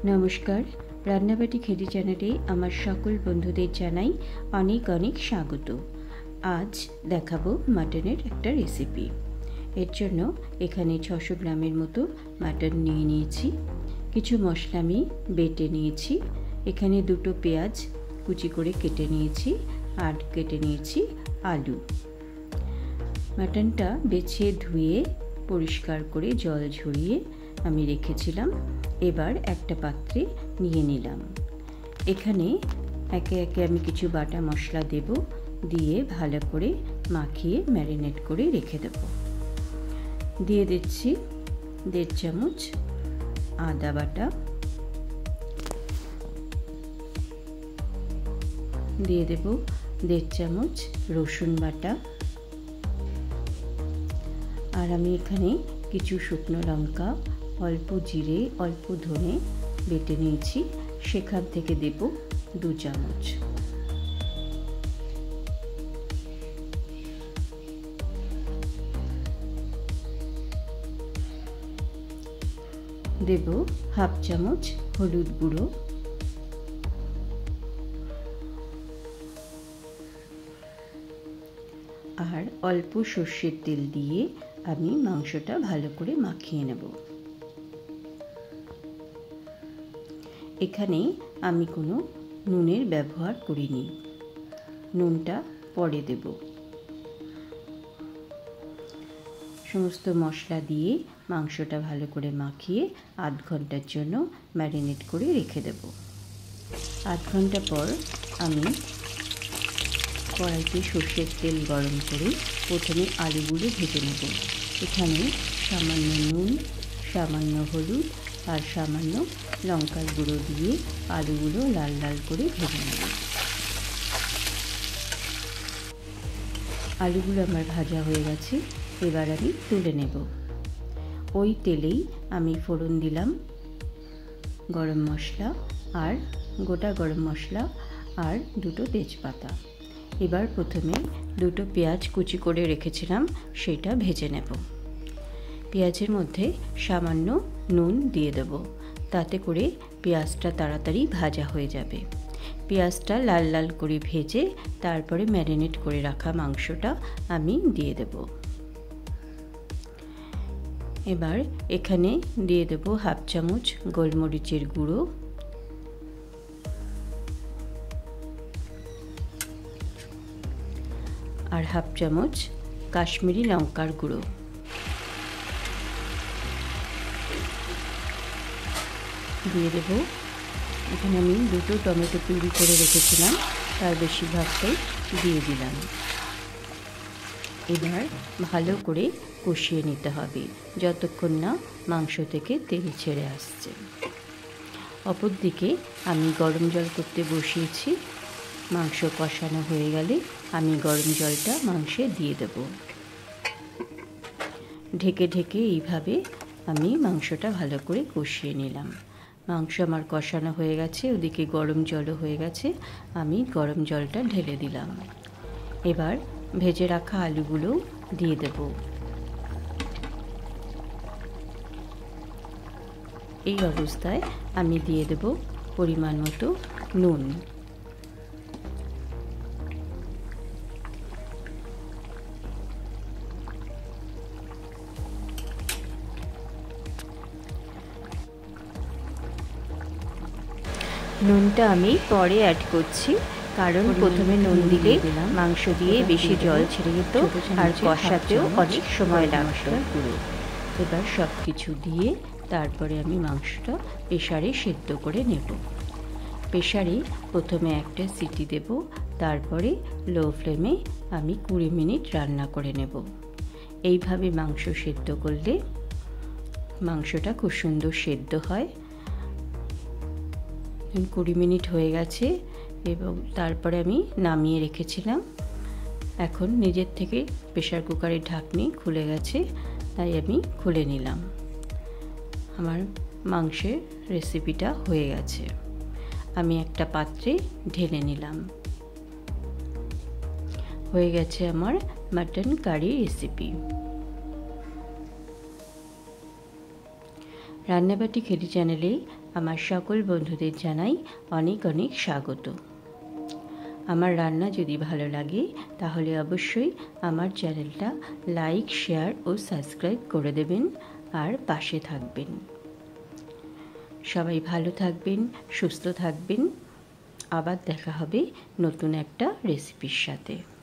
नमस्कार रान्नाबाटी खेती चैनेले आमार सकल बंधुदेर जानाई अनेक अनेक स्वागत। आज देखाबो माटनेर एकटा रेसिपि। एर जोन्नो एखाने 600 ग्रामेर मतो माटन निये नियेछि। किछु मशला आमि बेटे नियेछि। एखाने दुटो पेंयाज कुचि करे केटे नियेछि आर केटे नियेछि आलू। माटनटा बेछे धुए परिष्कार करे जल झरिये आमि रेखेछिलाम। एबार एकटा पात्रे निये निलाम। एखाने एके एके आमि किछु बाटा मशला देब, दिए भालो करे माखिए मैरिनेट करे रेखे देब। दिए दिচ্ছি 1.5 चामच आदा बाटा, दिए देब 1.5 चामच रसुन बाटा और आमि एखाने किछु शुकनो लंका अल्प जिरे अल्प धने बेटे निয়েছি সেখান থেকে দেব 2 চামচ। দেব হাফ চামচ হলুদ গুঁড়ো, আর অল্প সরষের তেল দিয়ে আমি মাংসটা ভালো করে মাখিয়ে নেব। এখানে আমি কোনো নুনের ব্যবহার করিনি, নুনটা পরে দেব। সমস্ত মশলা দিয়ে মাংসটা ভালো করে মাখিয়ে আধ ঘন্টার জন্য ম্যারিনেট করে রেখে দেব। আধ ঘন্টা পর আমি কড়াইতে সরষের তেল গরম করে প্রথমে আলুগুলো ভেজে নেব। এখানে সামান্য নুন, সামান্য হলুদ আর সামান্য লঙ্কার গুঁড়ো দিয়ে আলুগুলো লাল লাল করে ভেজে নেব। আলুগুলো আমার ভাজা হয়ে গেছে, এবার আমি তুলে নেব। ওই তেলেই আমি ফোড়ন দিলাম গরম মশলা আর গোটা গরম মশলা আর দুটো তেজপাতা। এবার প্রথমে দুটো পেঁয়াজ কুচি করে রেখেছিলাম সেটা ভেজে নেব। পেঁয়াজের মধ্যে সামান্য নুন দিয়ে দেব, তাতে করে পেঁয়াজটা তাড়াতাড়ি ভাজা হয়ে যাবে। পেঁয়াজটা লাল লাল করে ভেজে তারপরে ম্যারিনেট করে রাখা মাংসটা আমি দিয়ে দেব। এবার এখানে দিয়ে দেব হাফ চামচ গোলমরিচের গুঁড়ো, আর হাফ চামচ কাশ্মীরি লঙ্কার গুঁড়ো। দিয়ে দেব এখানে আমি দুটো টমেটো পিউরি করে রেখেছিলাম, তার বেশিরভাগটাই দিয়ে দিলাম। এবার ভালো করে কষিয়ে নিতে হবে যতক্ষণ না মাংস থেকে তেল ছেড়ে আসছে। অপরদিকে আমি গরম জল করতে বসিয়েছি। মাংস কষানো হয়ে গেলে আমি গরম জলটা মাংসে দিয়ে দেব। ঢেকে ঢেকে এইভাবে আমি মাংসটা ভালো করে কষিয়ে নিলাম। মাংস আমার কষানো হয়ে গেছে, ওদিকে গরম জলও হয়ে গেছে। আমি গরম জলটা ঢেলে দিলাম। এবার ভেজে রাখা আলুগুলো দিয়ে দেব। এই অবস্থায় আমি দিয়ে দেব পরিমাণ মতো নুন। নুনটা আমি পরে অ্যাড করছি, কারণ প্রথমে নুন দিলে মাংস দিয়ে বেশি জল ছেড়ে যেত আর কষাতেও অনেক সময় লাগতো। এবার সব কিছু দিয়ে তারপরে আমি মাংসটা প্রেসারে সেদ্ধ করে নেব। প্রেসারে প্রথমে একটা সিটি দেব, তারপরে লো ফ্লেমে আমি 20 মিনিট রান্না করে নেব। এইভাবে মাংস সেদ্ধ করলে মাংসটা খুব সুন্দর সেদ্ধ হয়। 20 মিনিট হয়ে গেছে এবং তারপরে আমি নামিয়ে রেখেছিলাম। এখন নিজের থেকে প্রেসার কুকারের ঢাকনি খুলে গেছে, তাই আমি খুলে নিলাম। আমার মাংসের রেসিপিটা হয়ে গেছে। আমি একটা পাত্রে ঢেলে নিলাম। হয়ে গেছে আমার মাটন কারি রেসিপি। রান্নাবাটি খেতে চ্যানেলে আমার সকল বন্ধুদের জানাই অনেক অনেক স্বাগত। আমার রান্না যদি ভালো লাগে তাহলে অবশ্যই আমার চ্যানেলটা লাইক, শেয়ার ও সাবস্ক্রাইব করে দেবেন আর পাশে থাকবেন। সবাই ভালো থাকবেন, সুস্থ থাকবেন। আবার দেখা হবে নতুন একটা রেসিপির সাথে।